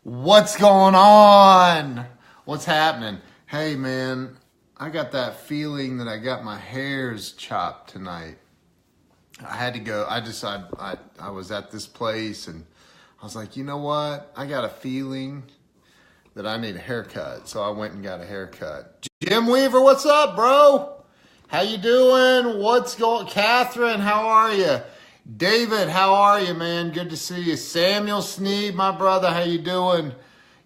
What's going on? What's happening? Hey man, I got that feeling that I got my hairs chopped tonight. I had to go. I was at this place and I was like, you know what? I got a feeling that I need a haircut. So I went and got a haircut. Jim Weaver, what's up, bro? How you doing? What's going? Catherine, how are you? David, how are you, man? Good to see you. Samuel Sneed, my brother, how you doing?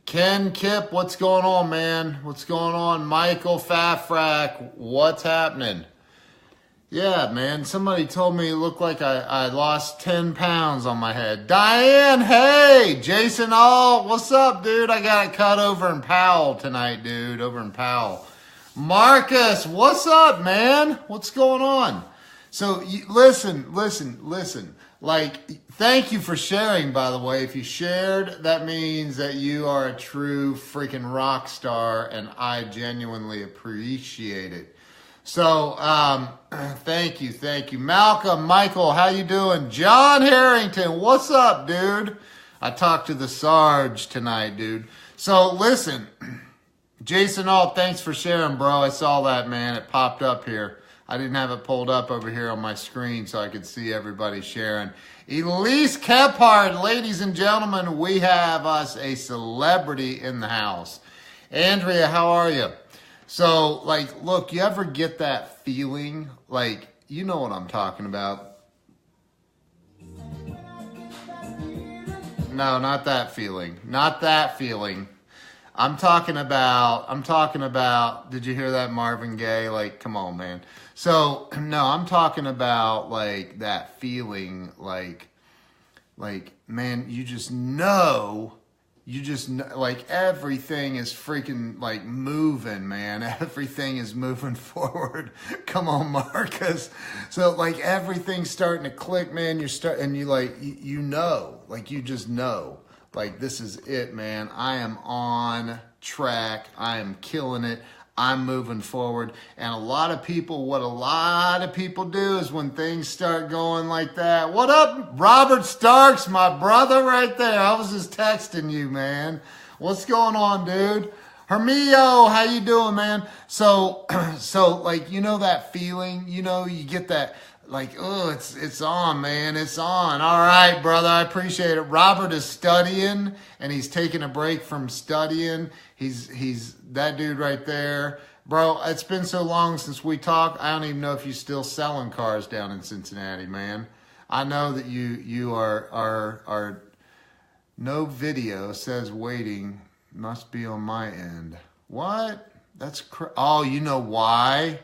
Ken Kip, what's going on, man? What's going on? Michael Fafrak, what's happening? Yeah, man, somebody told me it looked like I lost 10 pounds on my head. Diane, hey! Jason All, what's up, dude? I got it cut over in Powell tonight, dude, over in Powell. Marcus, what's up, man? What's going on? So listen. Like, thank you for sharing, by the way. If you shared, that means that you are a true freaking rock star, and I genuinely appreciate it. So, thank you. Malcolm, Michael, how you doing? John Harrington, what's up, dude? I talked to the Sarge tonight, dude. So, listen, Jason Alt, thanks for sharing, bro. I saw that, man. It popped up here. I didn't have it pulled up over here on my screen so I could see everybody sharing. Elise Kephart, ladies and gentlemen, we have us a celebrity in the house. Andrea, how are you? So, like, look, you ever get that feeling? Like, you know what I'm talking about. No, not that feeling. Not that feeling. I'm talking about, did you hear that, Marvin Gaye? Like, come on, man. So, no, I'm talking about, like, that feeling, like, man, you just know, like, everything is freaking, like, moving, man. Everything is moving forward. Come on, Marcus. So, like, everything's starting to click, man. You know, like, you just know. Like, this is it, man. I am on track. I am killing it. I'm moving forward. And what a lot of people do is when things start going like that. What up, Robert Starks, my brother right there. I was just texting you, man. What's going on, dude? Hermio, how you doing, man? So like, you know that feeling? You know, you get that, like, oh, it's on, man. It's on. All right, brother. I appreciate it. Robert is studying, and he's taking a break from studying. He's that dude right there. Bro, it's been so long since we talked. I don't even know if you're still selling cars down in Cincinnati, man. I know that you are no video says waiting. Must be on my end. What? That's oh, you know why?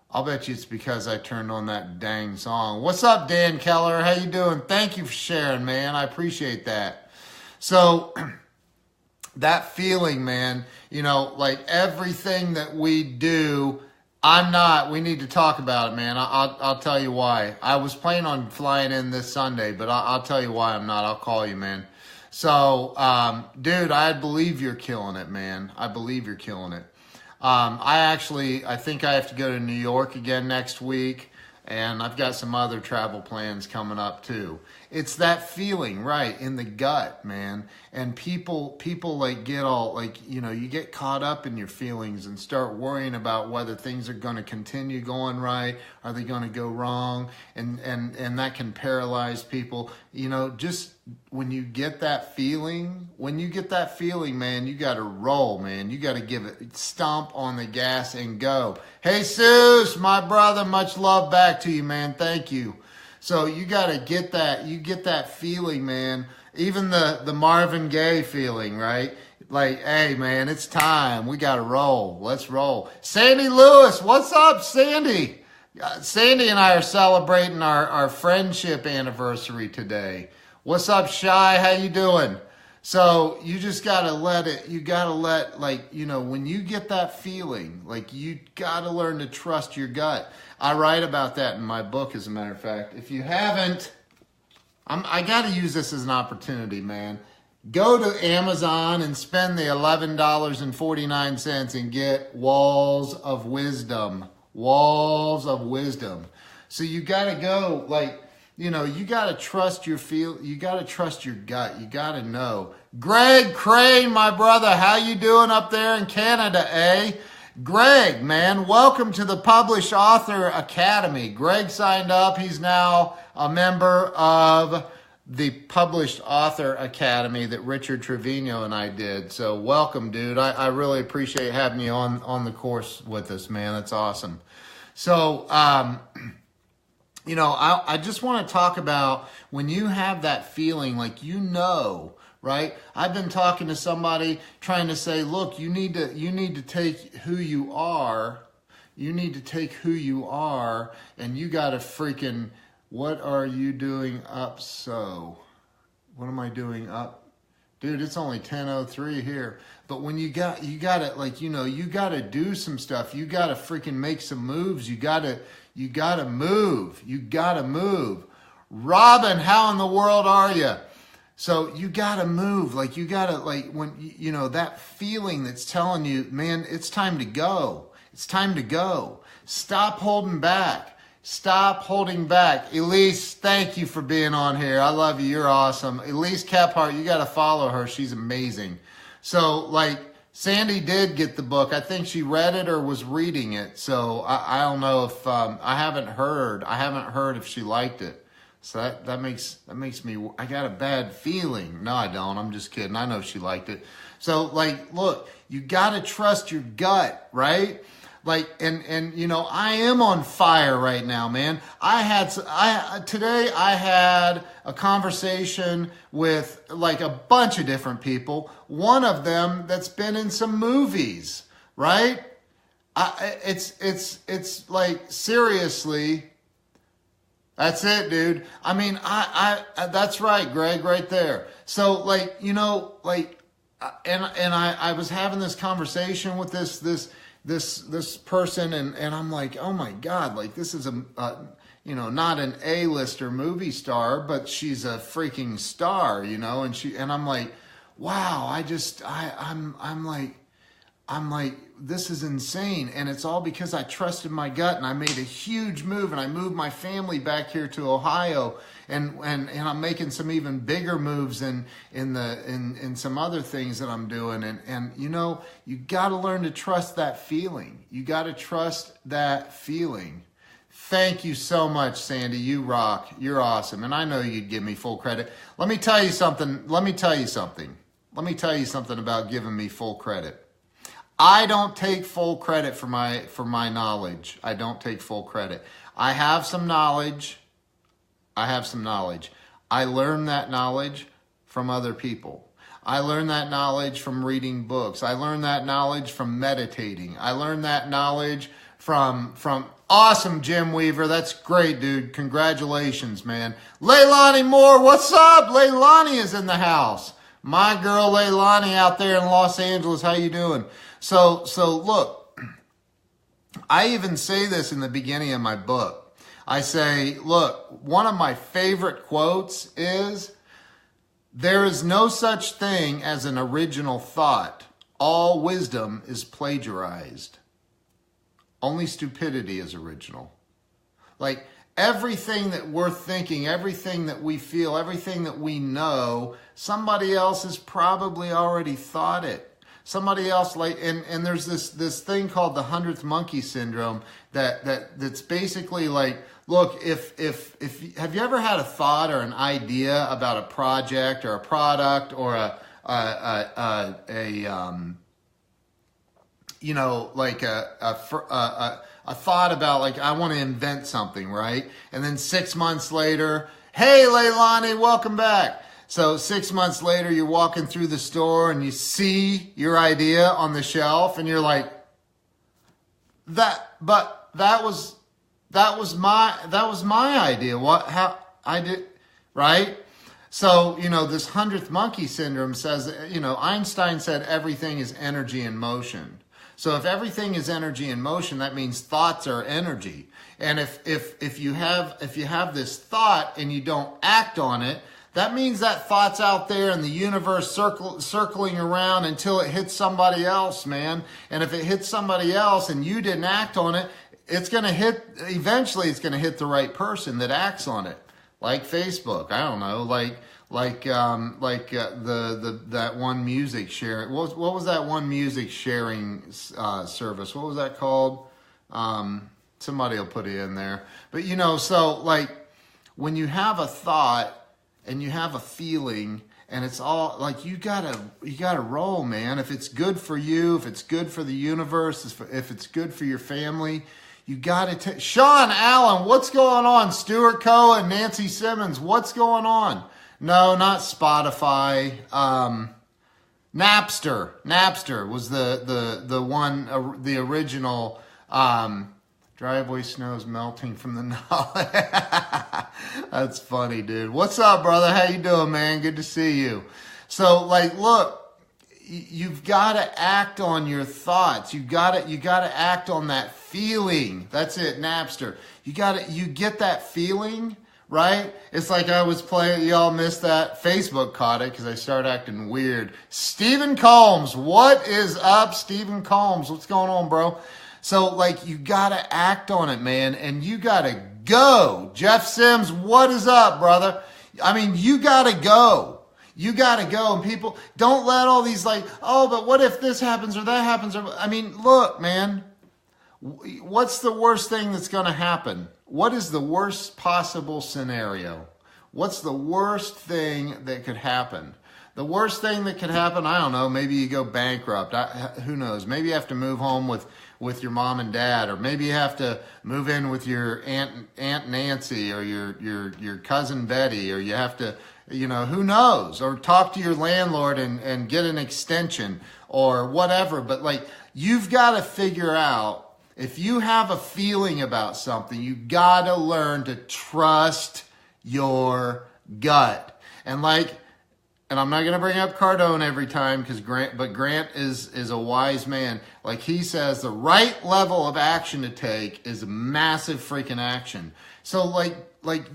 I'll bet you it's because I turned on that dang song. What's up, Dan Keller? How you doing? Thank you for sharing, man. I appreciate that. So, that feeling, man, you know, like everything that we do, we need to talk about it, man. I'll tell you why. I was planning on flying in this Sunday, but I'll tell you why I'm not. I'll call you, man. So, dude, I believe you're killing it, man. I believe you're killing it. I think I have to go to New York again next week, and I've got some other travel plans coming up too. It's that feeling, right, in the gut, man. And people like get all, like, you know, you get caught up in your feelings and start worrying about whether things are going to continue going right, are they going to go wrong, and that can paralyze people. You know, just when you get that feeling, man, you got to roll, man. You got to give it, stomp on the gas and go. Hey, Jesus, my brother, much love back to you, man. Thank you. So you got to get that, you get that feeling, man. Even the Marvin Gaye feeling, right? Like, hey, man, it's time. We got to roll. Let's roll. Sandy Lewis, what's up, Sandy? Sandy and I are celebrating our friendship anniversary today. What's up, Shy? How you doing? So you just got to like, you know, when you get that feeling, like you got to learn to trust your gut. I write about that in my book, as a matter of fact. If you haven't, I got to use this as an opportunity, man. Go to Amazon and spend the $11.49 and get Walls of Wisdom. Walls of Wisdom. So you got to go, like, you know, you got to trust your you got to trust your gut. You got to know. Greg Crane, my brother, how you doing up there in Canada, eh? Greg, man, welcome to the Published Author Academy. Greg signed up. He's now a member of the Published Author Academy that Richard Trevino and I did. So welcome, dude. I really appreciate having you on the course with us, man. That's awesome. So, you know, I just want to talk about when you have that feeling like, you know, right? I've been talking to somebody trying to say, look, you need to take who you are. You need to take who you are, and you got to freaking, what are you doing up so? What am I doing up? Dude, it's only 10:03 here. But when you got to, like, you know, you got to do some stuff. You got to freaking make some moves. You got to move. You got to move. Robin, how in the world are you? So you got to move. Like, you got to, like, when, you know, that feeling that's telling you, man, it's time to go. It's time to go. Stop holding back. Stop holding back. Elise, thank you for being on here. I love you. You're awesome. Elise Kephart, you got to follow her. She's amazing. So, like, Sandy did get the book. I think she read it or was reading it. So I don't know if I haven't heard if she liked it. So that makes me, I got a bad feeling. No, I don't. I'm just kidding. I know she liked it. So, like, look, you got to trust your gut, right? Like, and you know, I am on fire right now, man. Today I had a conversation with like a bunch of different people. One of them that's been in some movies, right? It's like, seriously, that's it, dude. I mean, that's right, Greg, right there. So, like, you know, like, and I was having this conversation with this person, and I'm like, oh my God, like, this is you know, not an A-lister movie star, but she's a freaking star, you know, and I'm like, wow, I'm like, this is insane. And it's all because I trusted my gut, and I made a huge move, and I moved my family back here to Ohio, and I'm making some even bigger moves in some other things that I'm doing. And you know, you got to learn to trust that feeling. You got to trust that feeling. Thank you so much, Sandy. You rock. You're awesome. And I know you'd give me full credit. Let me tell you something about giving me full credit. I don't take full credit for my knowledge. I don't take full credit. I have some knowledge. I learned that knowledge from other people. I learned that knowledge from reading books. I learned that knowledge from meditating. I learned that knowledge from awesome, Jim Weaver. That's great, dude. Congratulations, man. Leilani Moore, what's up? Leilani is in the house. My girl Leilani out there in Los Angeles. How you doing? So look, I even say this in the beginning of my book. I say, look, one of my favorite quotes is, there is no such thing as an original thought. All wisdom is plagiarized. Only stupidity is original. Like, everything that we're thinking, everything that we feel, everything that we know, somebody else has probably already thought it. Somebody else, like, and there's this thing called the 100th monkey syndrome that's basically like, look, if have you ever had a thought or an idea about a project or a product or you know, like a thought about, like, I want to invent something, right? And then 6 months later, hey, Leilani, welcome back. So 6 months later, you're walking through the store and you see your idea on the shelf, and you're like, that was my idea. How I did, right? So, you know, this 100th monkey syndrome says, you know, Einstein said everything is energy in motion. So if everything is energy in motion, that means thoughts are energy. And if you have this thought and you don't act on it, that means that thought's out there in the universe circling around until it hits somebody else, man. And if it hits somebody else and you didn't act on it, eventually it's going to hit the right person that acts on it. Like Facebook. I don't know. the that one music sharing. What was that one music sharing service? What was that called? Somebody will put it in there. But you know, so like when you have a thought and you have a feeling, and it's all like you gotta roll, man. If it's good for you, if it's good for the universe, if it's good for your family, you gotta take. Sean Allen, what's going on? Stuart Cohen, Nancy Simmons, what's going on? No, not Spotify. Napster was the one, the original. Driveway snow's melting from the knowledge. That's funny, dude. What's up, brother? How you doing, man? Good to see you. So, like, look, you've got to act on your thoughts. You got to act on that feeling. That's it, Napster. You get that feeling, right? It's like I was playing, y'all missed that. Facebook caught it because I started acting weird. Stephen Combs, what is up, Stephen Combs? What's going on, bro? So, like, you got to act on it, man, and you got to go. Jeff Sims, what is up, brother? I mean, you got to go. You got to go, and people, don't let all these, like, oh, but what if this happens or that happens? I mean, look, man, what's the worst thing that's going to happen? What is the worst possible scenario? What's the worst thing that could happen? The worst thing that could happen, I don't know, maybe you go bankrupt. Who knows? Maybe you have to move home with your mom and dad, or maybe you have to move in with your Aunt Nancy or your cousin Betty, or you have to, you know, who knows, or talk to your landlord and get an extension or whatever. But like, you've got to figure out, if you have a feeling about something, you got to learn to trust your gut. And I'm not going to bring up Cardone every time because Grant is a wise man. Like he says, the right level of action to take is massive freaking action. So like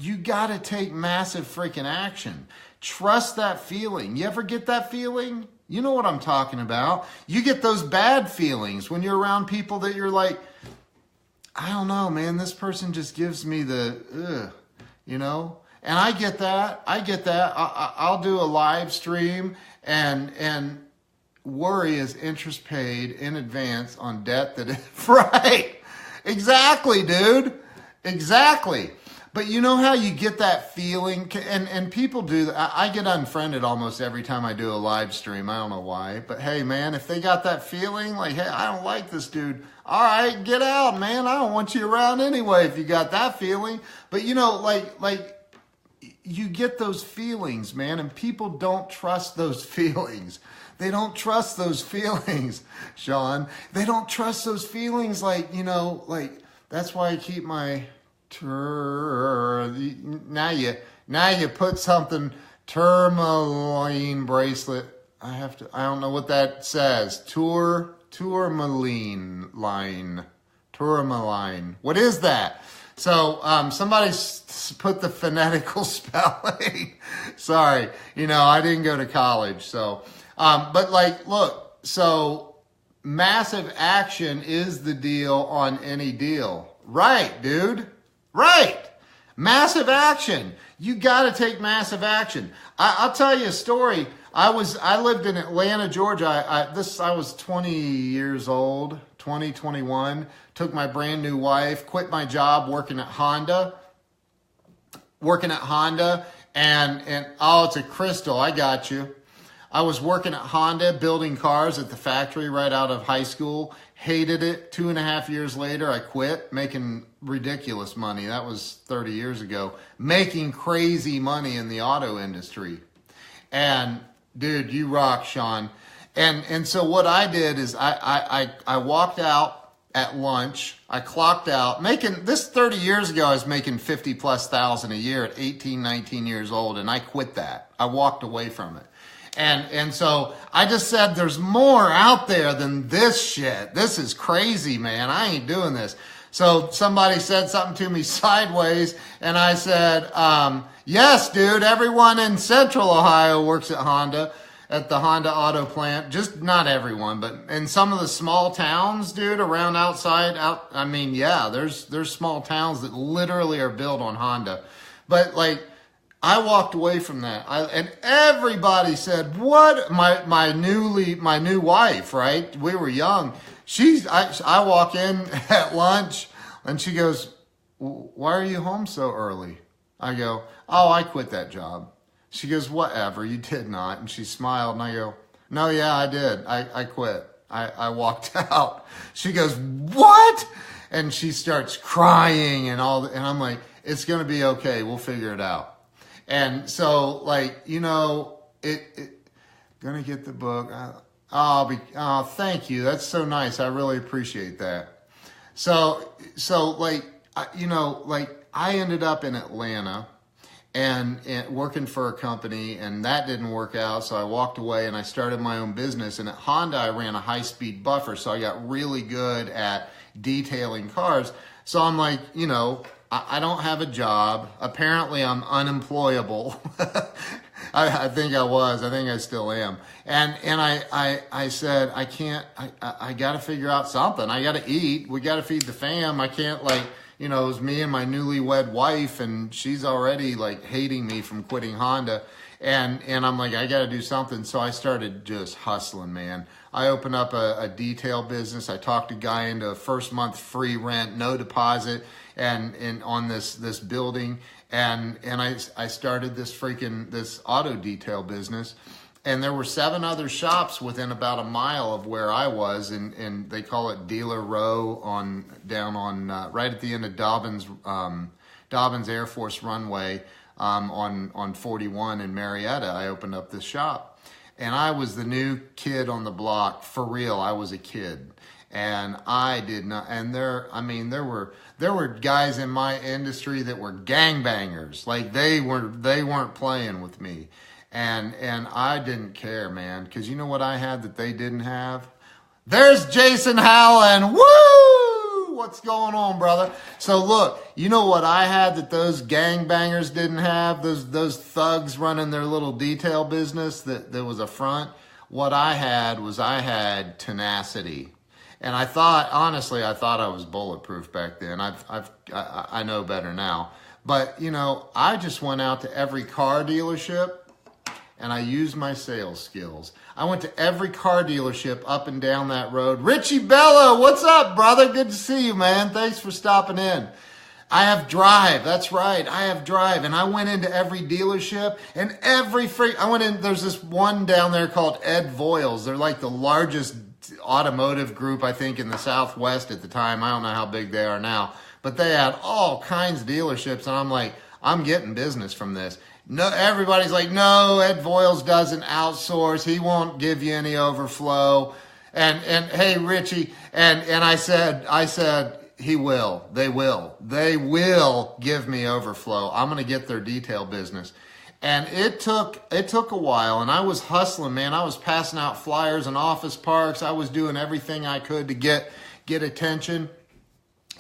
you got to take massive freaking action. Trust that feeling. You ever get that feeling? You know what I'm talking about. You get those bad feelings when you're around people that you're like, I don't know, man, this person just gives me the, you know? And I get that. I'll do a live stream and worry is interest paid in advance on debt that is right. Exactly, dude. Exactly. But you know how you get that feeling, and people do that. I get unfriended almost every time I do a live stream. I don't know why, but hey, man, if they got that feeling, like, hey, I don't like this dude. All right, get out, man. I don't want you around anyway if you got that feeling. But you know, like. You get those feelings, man, and people don't trust those feelings. They don't trust those feelings, Sean. They don't trust those feelings, like, you know, like, that's why I keep my now you put something, tourmaline bracelet. I don't know what that says. Tourmaline line. Tourmaline. What is that? So somebody put the phonetical spelling. Sorry, you know, I didn't go to college. So, but like, look, so massive action is the deal on any deal. Right, dude. Right. Massive action. You got to take massive action. I'll tell you a story. I lived in Atlanta, Georgia. I was 20 years old, 21. Took my brand new wife, quit my job working at Honda, and oh, it's a Crystal. I got you. I was working at Honda, building cars at the factory right out of high school. Hated it. 2.5 years later, I quit, making ridiculous money. That was 30 years ago. Making crazy money in the auto industry. And dude, you rock, Sean. And so what I did is I walked out at lunch. I clocked out, making this 30 years ago. I was making 50,000+ a year at 18, 19 years old, and I quit that. I walked away from it. And so I just said, there's more out there than this shit. This is crazy, man. I ain't doing this. So somebody said something to me sideways, and I said, yes, dude, everyone in Central Ohio works at Honda, at the Honda auto plant. Just not everyone, but in some of the small towns, dude, around I mean, yeah, there's small towns that literally are built on Honda. But like, I walked away from that. And everybody said, what? My new wife, right? We were young. I walk in at lunch and she goes, why are you home so early? I go, oh, I quit that job. She goes, whatever, you did not. And she smiled and I go, no, yeah, I did. I quit. I walked out. She goes, what? And she starts crying and I'm like, it's going to be okay. We'll figure it out. And so, like, you know, gonna get the book. Thank you. That's so nice. I really appreciate that. So like, you know, like I ended up in Atlanta and working for a company, and that didn't work out. So I walked away and I started my own business. And at Honda, I ran a high-speed buffer. So I got really good at detailing cars. So I'm like, you know, I don't have a job. Apparently, I'm unemployable. I think I was. I think I still am. And I said, I can't. I got to figure out something. I got to eat. We got to feed the fam. I can't, like, you know, it was me and my newlywed wife, and she's already like hating me from quitting Honda. And I'm like, I got to do something. So I started just hustling, man. I opened up a detail business. I talked a guy into a first month free rent, no deposit, and on this building. And I started this auto detail business. And there were 7 other shops within about a mile of where I was, and they call it Dealer Row down on right at the end of Dobbins Air Force Runway. On 41 in Marietta, I opened up this shop, and I was the new kid on the block. For real, I was a kid, and I did not. And there were guys in my industry that were gangbangers. Like they weren't playing with me, and I didn't care, man, because you know what I had that they didn't have? There's Jason Howland. Woo! What's going on, brother? So look, you know what I had that those gangbangers didn't have? Those thugs running their little detail business that was a front. What I had tenacity. And I thought I was bulletproof back then. I know better now. But you know, I just went out to every car dealership and I used my sales skills. I went to every car dealership up and down that road. Richie Bella, what's up, brother? Good to see you, man. Thanks for stopping in. I have Drive. That's right. I have Drive. And I went into every dealership and I went in. There's this one down there called Ed Voiles. They're like the largest automotive group, I think, in the Southwest at the time. I don't know how big they are now, but they had all kinds of dealerships. And I'm like, I'm getting business from this. No, everybody's like, no, Ed Voiles doesn't outsource. He won't give you any overflow. And hey, Richie, and I said, he will. They will give me overflow. I'm going to get their detail business. And it took a while, and I was hustling, man. I was passing out flyers in office parks. I was doing everything I could to get attention.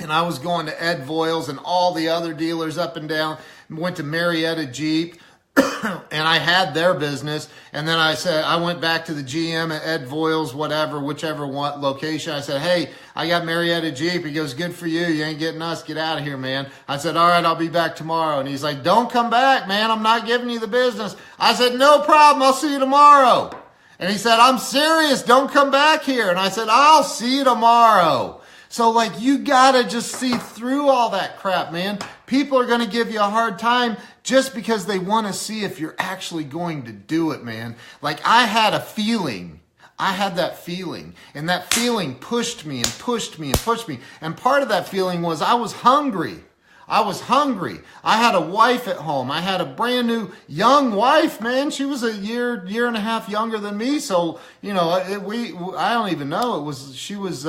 And I was going to Ed Voiles and all the other dealers up and down. Went to Marietta Jeep, and I had their business. And then I went back to the GM at Ed Voiles, whichever one location. I said, hey, I got Marietta Jeep. He goes, good for you. You ain't getting us. Get out of here, man. I said, all right, I'll be back tomorrow. And he's like, don't come back, man. I'm not giving you the business. I said, no problem. I'll see you tomorrow. And he said, I'm serious. Don't come back here. And I said, I'll see you tomorrow. So, like, you gotta just see through all that crap, man. People are gonna give you a hard time just because they want to see if you're actually going to do it, man. Like, I had a feeling. I had that feeling. And that feeling pushed me and pushed me and pushed me. And part of that feeling was I was hungry. I was hungry. I had a wife at home. I had a brand new young wife, man. She was a year and a half younger than me. So, you know, I don't even know. She was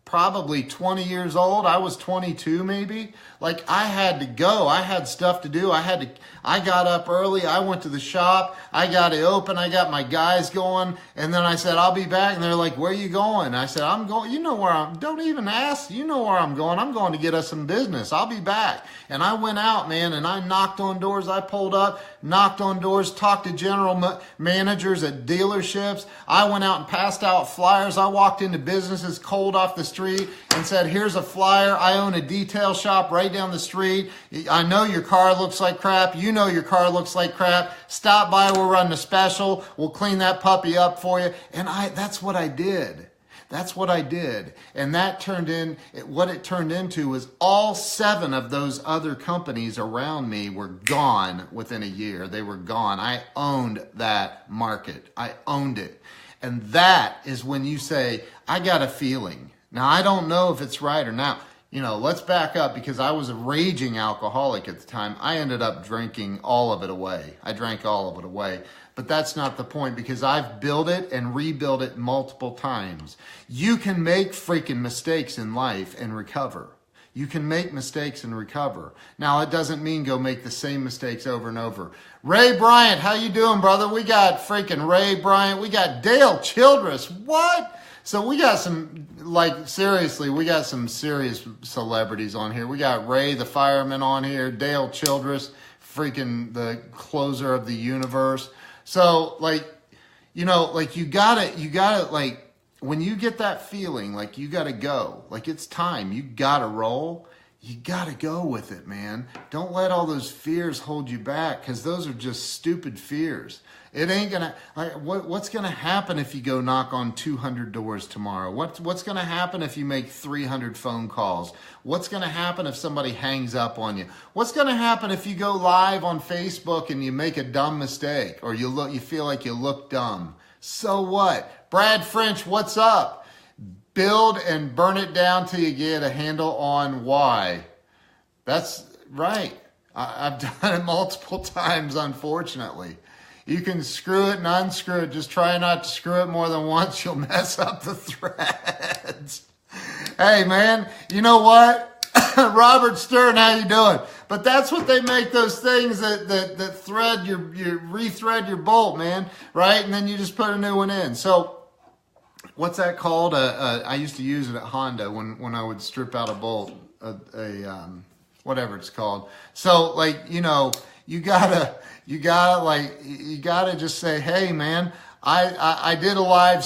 probably 20 years old. I was 22 maybe. Like, I had to go. I had stuff to do. I got up early. I went to the shop. I got it open. I got my guys going. And then I said, I'll be back. And they're like, where are you going? I said, I'm going. You know where don't even ask. You know where I'm going. I'm going to get us some business. I'll be back. And I went out, man, and I knocked on doors. I pulled up, knocked on doors, talked to general managers at dealerships. I went out and passed out flyers. I walked into businesses cold off the street. street and said, here's a flyer. I own a detail shop right down the street. I know your car looks like crap. You know your car looks like crap. Stop by. We'll run the special. We'll clean that puppy up for you. And that's what I did. That's what I did. And that what it turned into was all 7 of those other companies around me were gone within a year. They were gone. I owned that market. I owned it. And that is when you say, I got a feeling. Now, I don't know if it's right or not. Let's back up, because I was a raging alcoholic at the time. I ended up drinking all of it away. I drank all of it away. But that's not the point, because I've built it and rebuilt it multiple times. You can make freaking mistakes in life and recover. You can make mistakes and recover. Now, it doesn't mean go make the same mistakes over and over. Ray Bryant, how you doing, brother? We got freaking Ray Bryant. We got Dale Childress. What? So we got some, seriously, we got some serious celebrities on here. We got Ray the fireman on here, Dale Childress, freaking the closer of the universe. So, you gotta, when you get that feeling, you gotta go. It's time. You gotta roll. You gotta go with it, man. Don't let all those fears hold you back, because those are just stupid fears. It ain't gonna, what's gonna happen if you go knock on 200 doors tomorrow? What's gonna happen if you make 300 phone calls? What's gonna happen if somebody hangs up on you? What's gonna happen if you go live on Facebook and you make a dumb mistake, or you feel like you look dumb? So what? Brad French, what's up? Build and burn it down till you get a handle on why. That's right. I've done it multiple times, unfortunately. You can screw it and unscrew it. Just try not to screw it more than once. You'll mess up the threads. Hey, man, you know what? Robert Stern, how you doing? But that's what they make, those things that thread you rethread your bolt, man, right? And then you just put a new one in. So what's that called? I used to use it at Honda when I would strip out a bolt, whatever it's called. So you gotta just say, hey, man, I did a live,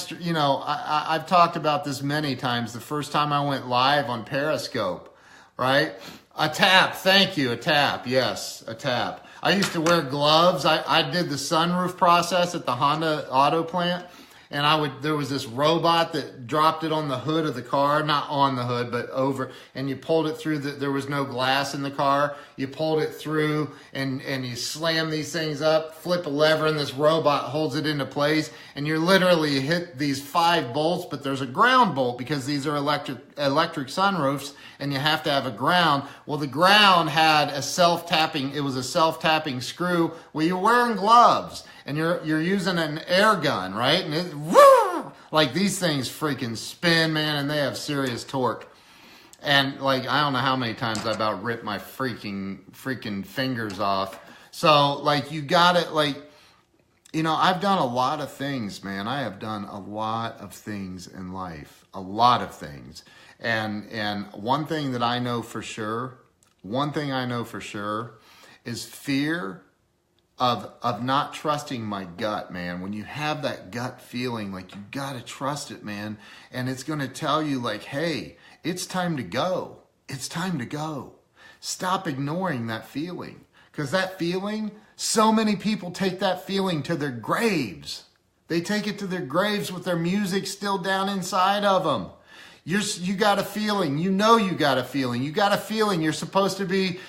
I've talked about this many times. The first time I went live on Periscope, right? A tap, thank you, a tap, yes, a tap. I used to wear gloves. I did the sunroof process at the Honda auto plant. And there was this robot that dropped it on the hood of the car, not on the hood, but over, and you pulled it through, there was no glass in the car. You pulled it through and you slam these things up, flip a lever, and this robot holds it into place. And you're literally hit these 5 bolts, but there's a ground bolt because these are electric sunroofs and you have to have a ground. Well, the ground had a self-tapping screw. Well, you're wearing gloves. And you're using an air gun, right? And these things freaking spin, man, and they have serious torque. And I don't know how many times I about ripped my freaking fingers off. So you got it, I've done a lot of things, man. I have done a lot of things in life, a lot of things. And one thing I know for sure is fear of not trusting my gut, man. When you have that gut feeling, you gotta trust it, man. And it's gonna tell you hey, it's time to go. It's time to go. Stop ignoring that feeling. Because that feeling, so many people take that feeling to their graves. They take it to their graves with their music still down inside of them. You got a feeling, you got a feeling. You got a feeling you're supposed to be,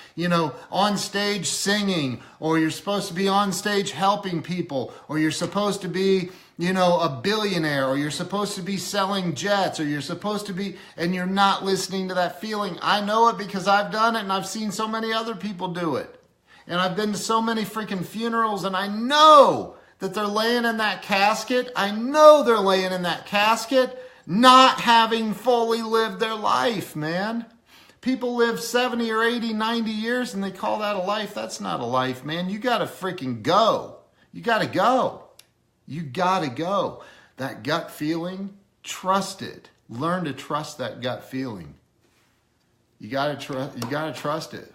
on stage singing, or you're supposed to be on stage helping people, or you're supposed to be, a billionaire, or you're supposed to be selling jets, or you're supposed to be, and you're not listening to that feeling. I know it because I've done it and I've seen so many other people do it. And I've been to so many freaking funerals, and I know that they're laying in that casket. I know they're laying in that casket not having fully lived their life, man. People live 70 or 80, 90 years and they call that a life. That's not a life, man. You got to freaking go. You got to go. You got to go. That gut feeling, trust it. Learn to trust that gut feeling. You got to trust it.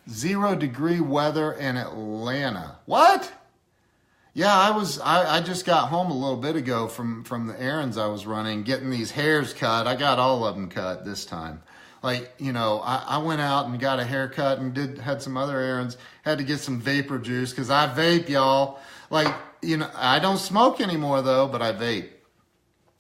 0 degree weather in Atlanta. What? Yeah, I just got home a little bit ago from the errands I was running, getting these hairs cut. I got all of them cut this time. Like, I went out and got a haircut and had some other errands. Had to get some vapor juice because I vape, y'all. Like, I don't smoke anymore though, but I vape.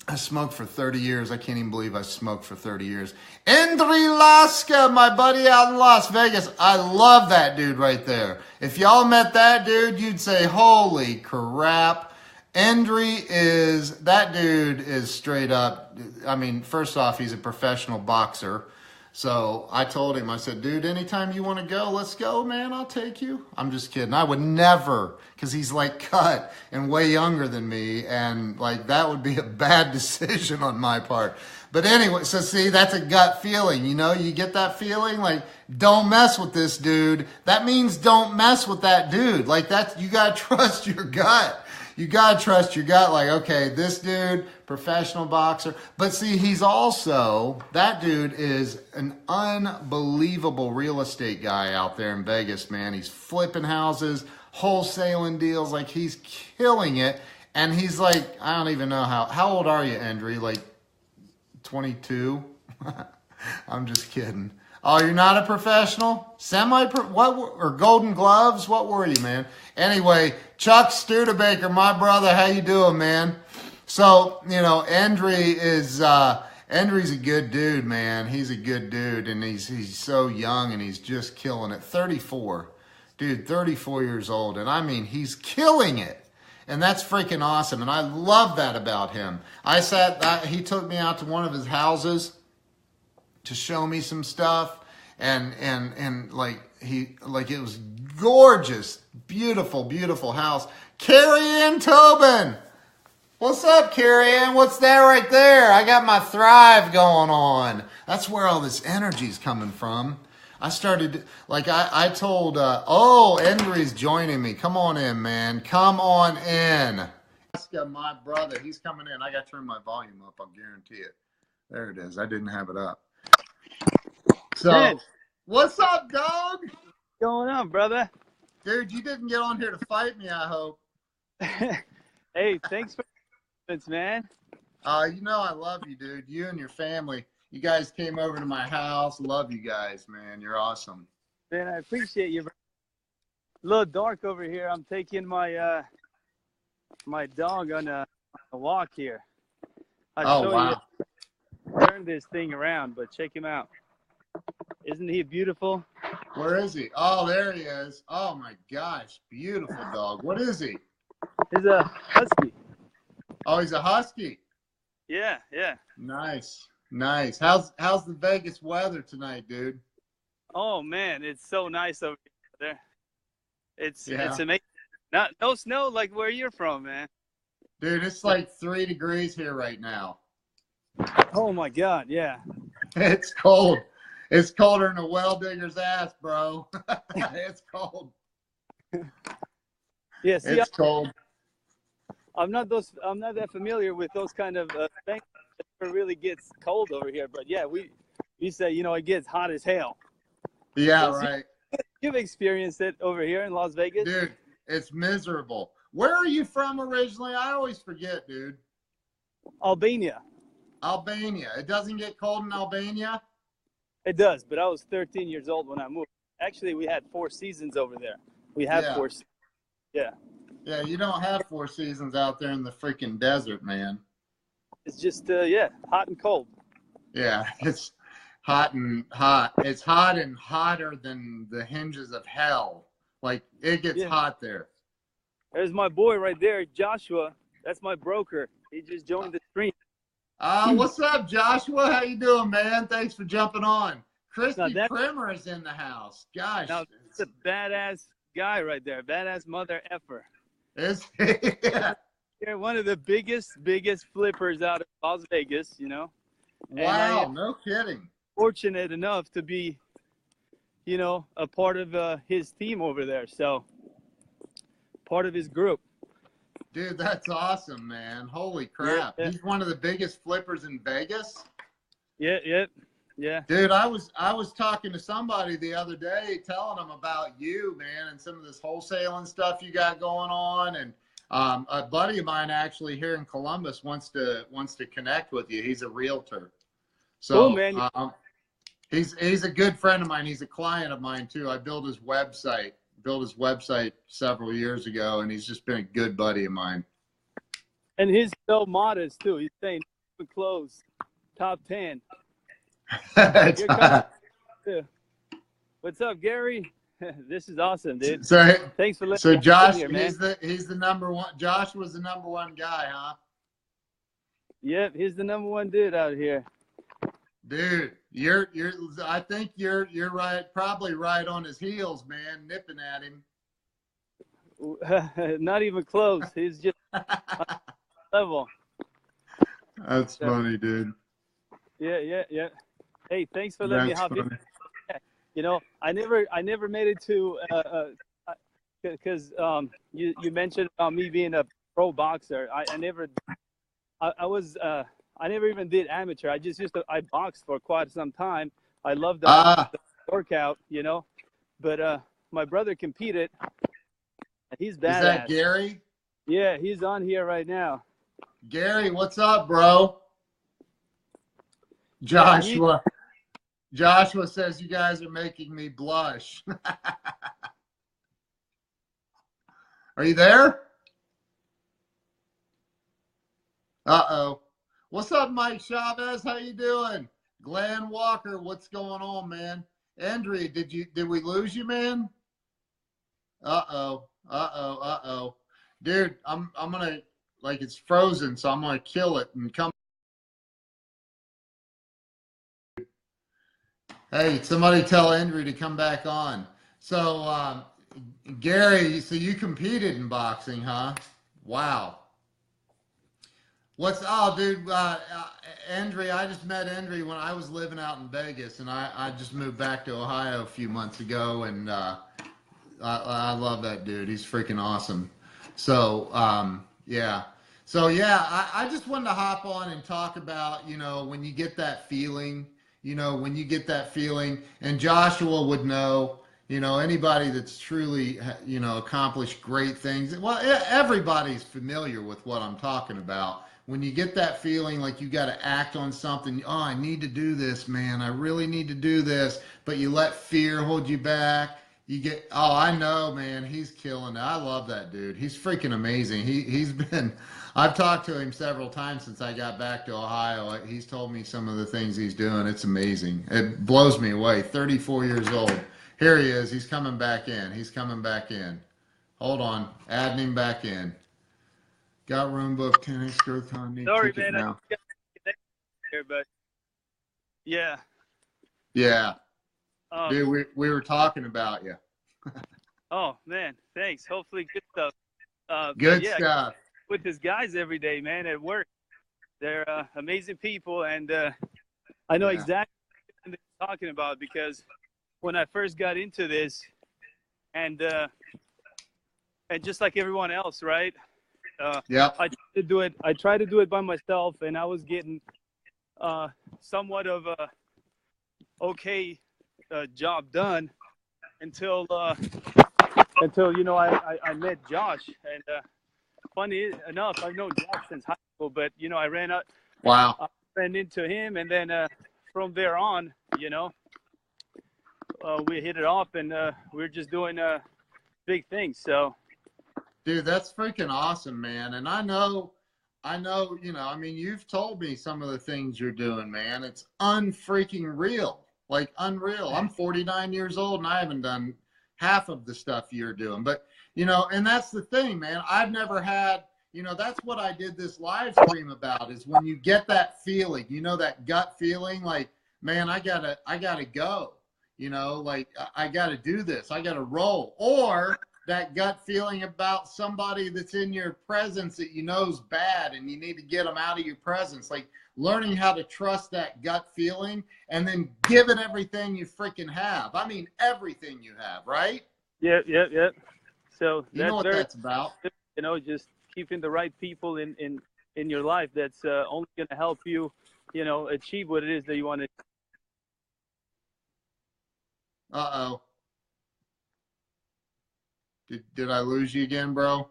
I smoked for 30 years. I can't even believe I smoked for 30 years. Endry Laska, my buddy out in Las Vegas. I love that dude right there. If y'all met that dude, you'd say, holy crap. That dude is straight up. I mean, first off, he's a professional boxer. So I told him, I said, dude, anytime you want to go, let's go, man. I'll take you. I'm just kidding. I would never, because he's like cut and way younger than me. And like, that would be a bad decision on my part. But anyway, so see, that's a gut feeling. You get that feeling like, don't mess with this dude. That means don't mess with that dude. Like you got to trust your gut. You got to trust your gut. Like, okay, this dude, professional boxer. But see, that dude is an unbelievable real estate guy out there in Vegas, man. He's flipping houses, wholesaling deals. Like, he's killing it. And he's like, I don't even know how old are you, Endry? Like 22? I'm just kidding. Oh, you're not a professional? Or Golden Gloves? What were you, man? Anyway, Chuck Studebaker, my brother, how you doing, man? So, Endry's a good dude, man. He's a good dude, and he's so young, and he's just killing it. 34. Dude, 34 years old, and I mean, he's killing it. And that's freaking awesome, and I love that about him. He took me out to one of his houses to show me some stuff, and it was gorgeous, beautiful house. Carrie Ann Tobin, what's up, Carrie Ann? What's that right there? I got my Thrive going on. That's where all this energy's coming from. I started, I told, Endry's joining me. Come on in, man. Come on in. My brother, he's coming in. I got to turn my volume up, I'll guarantee it. There it is. I didn't have it up. So, man, what's up, dog? What's going on, brother? Dude, you didn't get on here to fight me, I hope. Hey, thanks for the man. I love you, dude. You and your family. You guys came over to my house. Love you guys, man. You're awesome. Man, I appreciate you. A little dark over here. I'm taking my my dog on a walk here. Oh, wow. Turn this thing around, but check him out. Isn't he beautiful? Where is he? Oh, there he is. Oh my gosh, beautiful dog. What is he? He's a husky. Oh, he's a husky. Yeah. Nice. How's the Vegas weather tonight, dude? Oh man, it's so nice over there. It's amazing. No snow like where you're from, man. Dude, it's like 3 degrees here right now. Oh my God, yeah. It's cold. It's colder than a well digger's ass, bro. It's cold. Yeah, see, it's cold. I'm not that familiar with those kind of things. It never really gets cold over here, but yeah, we say it gets hot as hell. Yeah, so, right. You've experienced it over here in Las Vegas, dude. It's miserable. Where are you from originally? I always forget, dude. Albania. It doesn't get cold in Albania? It does, but I was 13 years old when I moved. Actually, we had 4 seasons over there. We have 4 seasons. Yeah. Yeah, you don't have 4 seasons out there in the freaking desert, man. It's just, hot and cold. Yeah, it's hot and hot. It's hot and hotter than the hinges of hell. Like, it gets hot there. There's my boy right there, Joshua. That's my broker. He just joined the stream. What's up, Joshua? How you doing, man? Thanks for jumping on. Christy Primer is in the house. Gosh. Now, that's a badass guy right there. Badass mother effer. Is he? Yeah. You're one of the biggest flippers out of Las Vegas, Wow, no kidding. Fortunate enough to be, a part of his team over there. So, part of his group. Dude, that's awesome, man. Holy crap. Yeah. He's one of the biggest flippers in Vegas? Yeah. Dude, I was talking to somebody the other day telling them about you, man, and some of this wholesaling stuff you got going on. And A buddy of mine actually here in Columbus wants to connect with you. He's a realtor. Cool, So man. he's a good friend of mine. He's a client of mine too. I built his website several years ago, and he's just been a good buddy of mine. And he's so modest too. He's saying close, top 10. You're coming too. What's up, Gary? This is awesome, dude. So Thanks for letting so me Josh, in here, man. he's the number one. Josh was the number one guy, huh? Yep, he's the number one dude out here. Dude, I think you're right, probably right on his heels, man, nipping at him. Not even close. He's just level. That's funny, dude. Yeah. Hey, thanks for letting me hop in. You know, I never made it to because you mentioned about me being a pro boxer. I never even did amateur. I boxed for quite some time. I loved the workout, you know, but my brother competed. He's badass. Is that Gary? Yeah, he's on here right now. Gary, what's up, bro? Joshua says you guys are making me blush. Are you there? Uh-oh. What's up, Mike Chavez? How you doing? Glenn Walker, what's going on, man? Andrea, did we lose you, man? Uh-oh. Dude, I'm gonna, like, it's frozen, so I'm gonna kill it and come. Hey, somebody tell Andrew to come back on. So, Gary, so you competed in boxing, huh? Wow. Dude, Andrea, I just met Andrea when I was living out in Vegas, and I just moved back to Ohio a few months ago, and I love that dude. He's freaking awesome. So, yeah. So, yeah, I just wanted to hop on and talk about, you know, when you get that feeling, and Joshua would know, you know, anybody that's truly, you know, accomplished great things. Well, everybody's familiar with what I'm talking about. When you get that feeling like you got to act on something, oh, I need to do this, man. I really need to do this, but you let fear hold you back. You get, oh, I know, man. He's killing it. I love that dude. He's freaking amazing. I've talked to him several times since I got back to Ohio. He's told me some of the things he's doing. It's amazing. It blows me away. 34 years old. Here he is. He's coming back in. Hold on. Adding him back in. Got Roomba of 10x growth on. Sorry, man. Now. I here, but yeah. Yeah. Dude, we were talking about you. Oh, man. Thanks. Hopefully good stuff. Good stuff. With his guys every day, man, at work. They're amazing people, and I know exactly what they're talking about, because when I first got into this, and just like everyone else, right? Yeah. I tried to do it by myself, and I was getting somewhat of a okay job done until you know I met Josh, and funny enough, I've known Josh since high school, but you know I ran into him, and then from there on, you know, we hit it off, and we're just doing big things. So, dude, that's freaking awesome, man. And I know, you know, I mean, you've told me some of the things you're doing, man. It's unfreaking real, like unreal. I'm 49 years old and I haven't done half of the stuff you're doing. But, you know, and that's the thing, man. I've never had, you know, that's what I did this live stream about, is when you get that feeling, you know, that gut feeling, like, man, I gotta go, you know, like I gotta do this. I gotta roll. Or that gut feeling about somebody that's in your presence that you know is bad and you need to get them out of your presence. Like learning how to trust that gut feeling and then give it everything you freaking have. I mean, everything you have, right? Yep. So you know what that's about. You know, just keeping the right people in your life. That's only going to help you, you know, achieve what it is that you want to. Uh-oh. Did I lose you again, bro?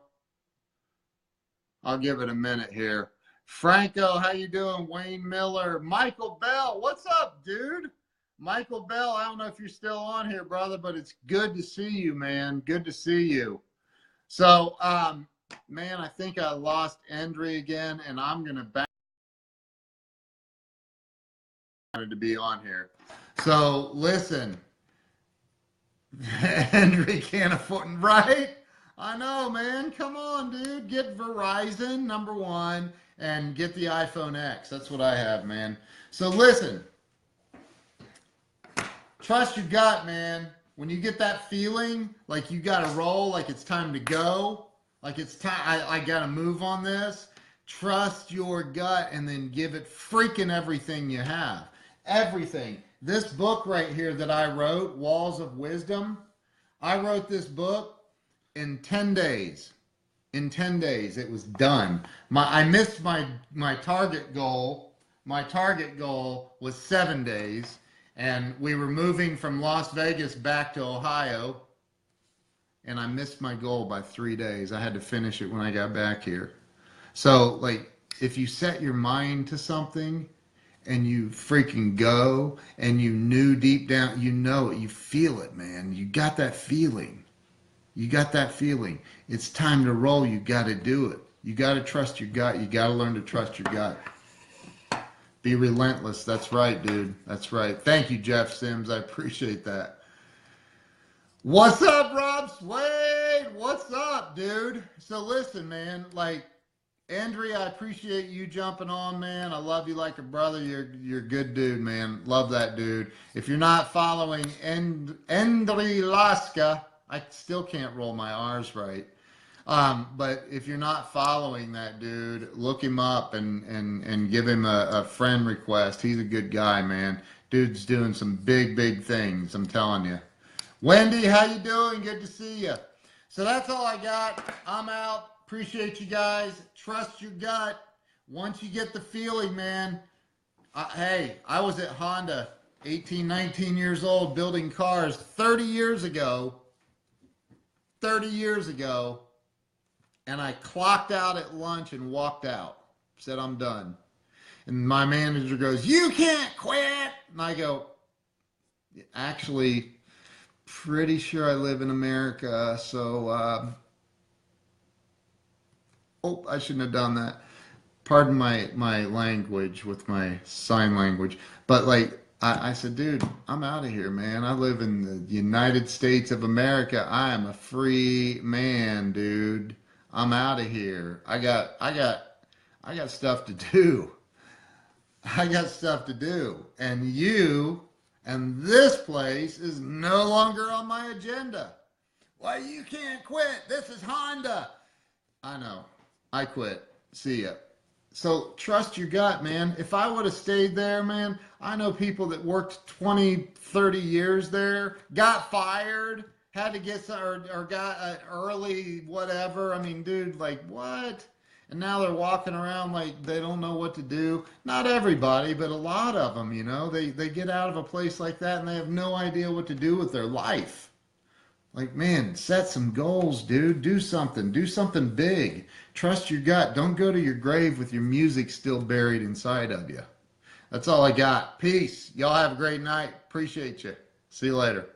I'll give it a minute here. Franco, how you doing? Wayne Miller, Michael Bell, what's up, dude? Michael Bell, I don't know if you're still on here, brother, but it's good to see you, man. Good to see you. So, man, I think I lost Endry again, and I'm going to back to be on here. So, listen, Endry can't afford, right? I know, man. Come on, dude. Get Verizon, number one, and get the iPhone X. That's what I have, man. So, listen. Trust your gut, man. When you get that feeling like you got to roll, like it's time to go, like it's time, I got to move on this, trust your gut and then give it freaking everything you have. Everything. This book right here that I wrote, Walls of Wisdom, I wrote this book in 10 days. In 10 days, it was done. I missed my target goal. My target goal was 7 days. And we were moving from Las Vegas back to Ohio, and I missed my goal by 3 days. I had to finish it when I got back here. So, like, if you set your mind to something and you freaking go, and you knew deep down, you know it, you feel it, man. You got that feeling. You got that feeling. It's time to roll. You got to do it. You got to trust your gut. You got to learn to trust your gut. Be relentless. That's right, dude. That's right. Thank you, Jeff Sims. I appreciate that. What's up, Rob Swade? What's up, dude? So listen, man, like, Andrea, I appreciate you jumping on, man. I love you like a brother. You're a good dude, man. Love that dude. If you're not following Endry Laska, I still can't roll my R's right. But if you're not following that dude, look him up and give him a friend request. He's a good guy, man. Dude's doing some big things, I'm telling you. Wendy, how you doing? Good to see you. So that's all I got. I'm out. Appreciate you guys. Trust your gut. Once you get the feeling, man. Hey, I was at Honda, 18, 19 years old, building cars 30 years ago. 30 years ago. And I clocked out at lunch and walked out. Said, I'm done. And my manager goes, you can't quit. And I go, actually, pretty sure I live in America. So, I shouldn't have done that. Pardon my language with my sign language. But like, I said, dude, I'm out of here, man. I live in the United States of America. I am a free man, dude. I'm out of here. I got stuff to do. I got stuff to do. And you and this place is no longer on my agenda. Why, you can't quit. This is Honda. I know. I quit. See ya. So trust your gut, man. If I would have stayed there, man, I know people that worked 20, 30 years there, got fired, had to get some, or got an early whatever. I mean, dude, like, what? And now they're walking around like they don't know what to do. Not everybody, but a lot of them, you know, they get out of a place like that and they have no idea what to do with their life. Like, man, set some goals, dude. Do something big. Trust your gut. Don't go to your grave with your music still buried inside of you. That's all I got. Peace. Y'all have a great night. Appreciate you. See you later.